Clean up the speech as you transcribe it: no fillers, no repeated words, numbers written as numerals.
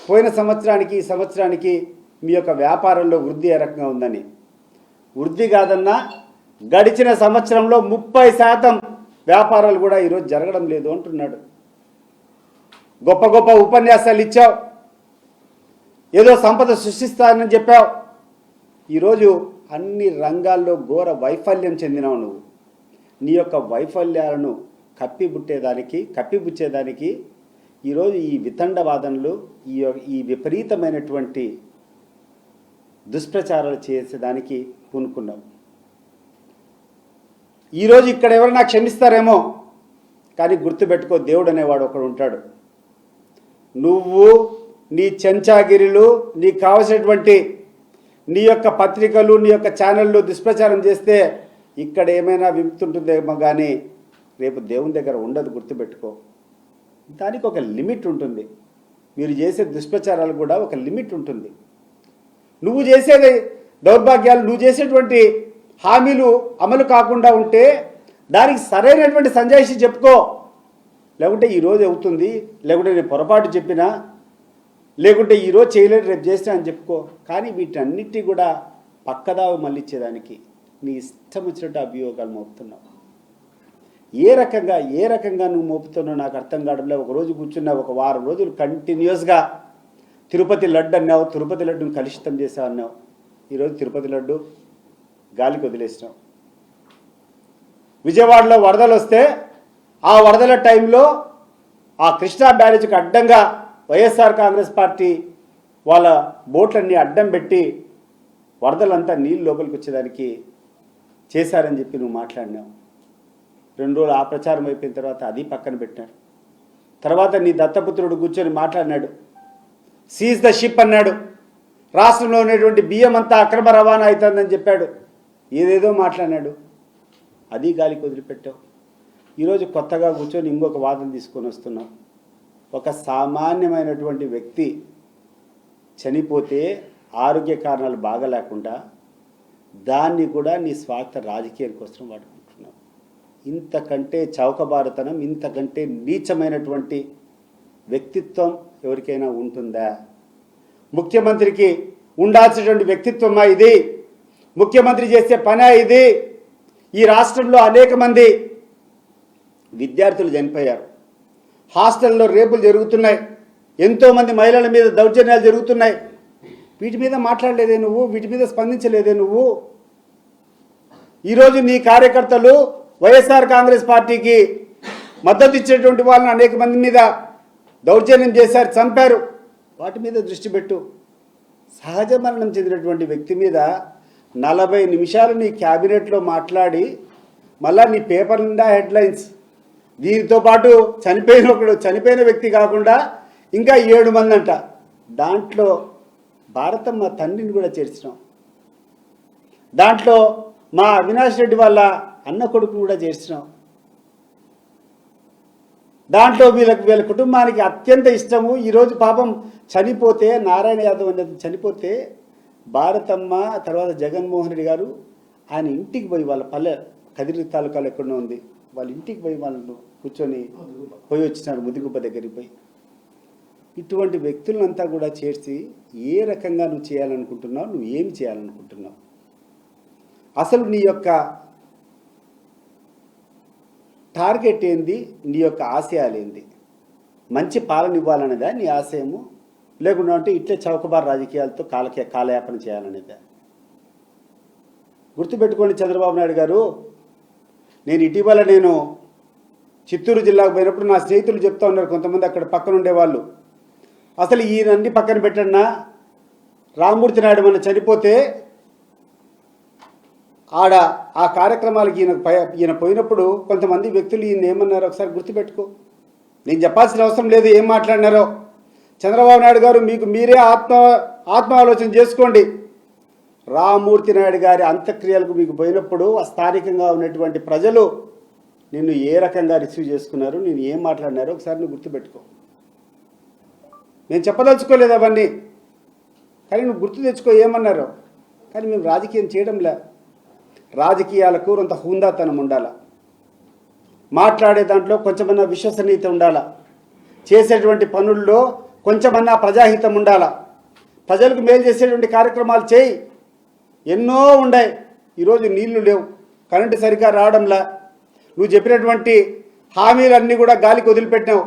పోయిన సంవత్సరానికి ఈ సంవత్సరానికి మీ యొక్క వ్యాపారంలో వృద్ధి ఏ రకంగా ఉందని. వృద్ధి కాదన్నా గడిచిన సంవత్సరంలో 30% వ్యాపారాలు కూడా ఈరోజు జరగడం లేదు అంటున్నాడు. గొప్ప గొప్ప ఉపన్యాసాలు ఇచ్చావు, ఏదో సంపద సృష్టిస్తానని చెప్పావు. ఈరోజు అన్ని రంగాల్లో ఘోర వైఫల్యం చెందినావు నువ్వు. నీ యొక్క వైఫల్యాలను కప్పిపుచ్చేదానికి ఈరోజు ఈ వితండవాదనలు, ఈ విపరీతమైనటువంటి దుష్ప్రచారాలు చేసేదానికి పూనుకున్నావు. ఈరోజు ఇక్కడ ఎవరైనా క్షమిస్తారేమో, కానీ గుర్తుపెట్టుకో, దేవుడు అనేవాడు ఒకడు ఉంటాడు. నువ్వు నీ చెంచాగిరిలు, నీకు కావలసినటువంటి నీ యొక్క పత్రికలు, నీ యొక్క ఛానళ్ళు దుష్ప్రచారం చేస్తే ఇక్కడ ఏమైనా విముతుంటుందేమో, కానీ రేపు దేవుని దగ్గర ఉండదు. గుర్తుపెట్టుకో, దానికి ఒక లిమిట్ ఉంటుంది. మీరు చేసే దుష్ప్రచారాలు కూడా ఒక లిమిట్ ఉంటుంది. నువ్వు చేసేది దౌర్భాగ్యాలు, నువ్వు చేసేటువంటి హామీలు అమలు కాకుండా ఉంటే దానికి సరైనటువంటి సంజాయిషి చెప్పుకో. లేకుంటే ఈరోజు అవుతుంది, లేకుంటే నేను పొరపాటు చెప్పినా, లేకుంటే ఈరోజు చేయలేదు రేపు చేసినా అని చెప్పుకో. కానీ వీటన్నిటి కూడా పక్కదావు మళ్ళించేదానికి నీ ఇష్టం వచ్చినట్టు అభియోగాలు మోపుతున్నావు. ఏ రకంగా నువ్వు మోపుతున్నావు నాకు అర్థం కావడంలో. ఒకరోజు కూర్చున్నావు, ఒక వారం రోజులు కంటిన్యూస్గా తిరుపతి లడ్డు అన్నావు, తిరుపతి లడ్డును కలుషితం చేసావు అన్నావు. ఈరోజు తిరుపతి లడ్డు గాలికి వదిలేసినావు. విజయవాడలో వరదలు వస్తే ఆ వరదల టైంలో ఆ కృష్ణా బ్యారేజ్కి అడ్డంగా వైఎస్ఆర్ కాంగ్రెస్ పార్టీ వాళ్ళ బోట్లన్నీ అడ్డం పెట్టి వరదలంతా నీళ్ళు లోపలికి వచ్చేదానికి చేశారని చెప్పి నువ్వు మాట్లాడినావు. 2 రోజులు ఆ ప్రచారం అయిపోయిన తర్వాత అది పక్కన పెట్టారు. తర్వాత నీ దత్తపుత్రుడు కూర్చొని మాట్లాడినాడు, సీజ్ ద షిప్ అన్నాడు. రాష్ట్రంలో ఉన్నటువంటి బియ్యం అంతా అక్రమ రవాణా అవుతుందని చెప్పాడు. ఏదేదో మాట్లాడినాడు, అది గాలికి వదిలిపెట్టావు. ఈరోజు కొత్తగా కూర్చొని ఇంకొక వాదన తీసుకొని వస్తున్నావు. ఒక సామాన్యమైనటువంటి వ్యక్తి చనిపోతే ఆరోగ్య కారణాలు బాగలేకుండా దాన్ని కూడా నీ స్వార్థ రాజకీయం కోసం వాడుకుంటున్నావు. ఇంతకంటే చౌకబారుతనం, ఇంతకంటే నీచమైనటువంటి వ్యక్తిత్వం ఎవరికైనా ఉంటుందా? ముఖ్యమంత్రికి ఉండాల్సినటువంటి వ్యక్తిత్వమా ఇది? ముఖ్యమంత్రి చేసే పనా ఇది? ఈ రాష్ట్రంలో అనేక మంది విద్యార్థులు చనిపోయారు, హాస్టల్లో రేపులు జరుగుతున్నాయి, ఎంతోమంది మహిళల మీద దౌర్జన్యాలు జరుగుతున్నాయి. వీటి మీద మాట్లాడలేదే నువ్వు? వీటి మీద స్పందించలేదే నువ్వు? ఈరోజు నీ కార్యకర్తలు వైఎస్ఆర్ కాంగ్రెస్ పార్టీకి మద్దతు ఇచ్చేటువంటి వాళ్ళని అనేక మంది మీద దౌర్జన్యం చేశారు, చంపారు. వాటి మీద దృష్టి పెట్టు. సహజ మరణం చెందినటువంటి వ్యక్తి మీద 40 నిమిషాలు నీ క్యాబినెట్లో మాట్లాడి మళ్ళా నీ పేపర్ నిండా హెడ్లైన్స్. దీనితో పాటు చనిపోయిన వ్యక్తి కాకుండా ఇంకా 7 మంది అంట. దాంట్లో భారతమ్మ తండ్రిని కూడా చేర్చినాం. దాంట్లో మా అవినాష్ రెడ్డి వాళ్ళ అన్న కొడుకును కూడా చేర్చినాం. దాంట్లో వీళ్ళ కుటుంబానికి అత్యంత ఇష్టము. ఈరోజు పాపం చనిపోతే, నారాయణ యాదవ్ అనేది చనిపోతే భారతమ్మ తర్వాత జగన్మోహన్ రెడ్డి గారు ఆయన ఇంటికి పోయి, వాళ్ళ పల్లె కదిరి తాలూకాలో ఎక్కడో ఉంది, వాళ్ళ ఇంటికి పోయి వాళ్ళు కూర్చొని పోయి వచ్చినారు, ముదిగుప్ప దగ్గరికి పోయి. ఇటువంటి వ్యక్తులంతా కూడా చేర్చి ఏ రకంగా నువ్వు చేయాలనుకుంటున్నావు, నువ్వు ఏమి చేయాలనుకుంటున్నావు, అసలు నీ యొక్క టార్గెట్ ఏంది, నీ యొక్క ఆశయాలు ఏంది? మంచి పాలన ఇవ్వాలనేదా నీ ఆశయము? లేకుండా అంటే ఇట్లే చౌకబారు రాజకీయాలతో కాలయాపన చేయాలనేదా? గుర్తుపెట్టుకోండి చంద్రబాబు నాయుడు గారు, నేను ఇటీవల చిత్తూరు జిల్లాకు పోయినప్పుడు నా స్నేహితులు చెప్తా ఉన్నారు, కొంతమంది అక్కడ పక్కన ఉండేవాళ్ళు, అసలు ఈయనన్ని పక్కన పెట్టన్నా రామ్మూర్తి నాయుడు మన చనిపోతే ఆడ ఆ కార్యక్రమాలకి ఈయన పోయినప్పుడు కొంతమంది వ్యక్తులు ఈయన ఏమన్నారో ఒకసారి గుర్తుపెట్టుకో. నేను చెప్పాల్సిన అవసరం లేదు ఏం మాట్లాడినారో. చంద్రబాబు నాయుడు గారు మీకు మీరే ఆత్మాలోచన చేసుకోండి. రామ్మూర్తి నాయుడు గారి అంత్యక్రియలకు మీకు పోయినప్పుడు స్థానికంగా ఉన్నటువంటి ప్రజలు నిన్ను ఏ రకంగా రిసీవ్ చేసుకున్నారు, నేను ఏం మాట్లాడినారో ఒకసారి నువ్వు గుర్తుపెట్టుకో. నేను చెప్పదలుచుకోలేదు అవన్నీ, కానీ నువ్వు గుర్తు తెచ్చుకో ఏమన్నారో. కానీ మేము రాజకీయం చేయడంలే. రాజకీయాలకు కొంత హుందాతనం ఉండాల, మాట్లాడే దాంట్లో కొంచెమన్నా విశ్వసనీయత ఉండాల, చేసేటువంటి పనుల్లో కొంచెమన్నా ప్రజాహితం ఉండాలా, ప్రజలకు మేలు చేసేటువంటి కార్యక్రమాలు చేయి. ఎన్నో ఉన్నాయి, ఈరోజు నీళ్లు లేవు, కరెంటు సరిగ్గా రావడంలా, నువ్వు చెప్పినటువంటి హామీలన్నీ కూడా గాలికి వదిలిపెట్టినావు.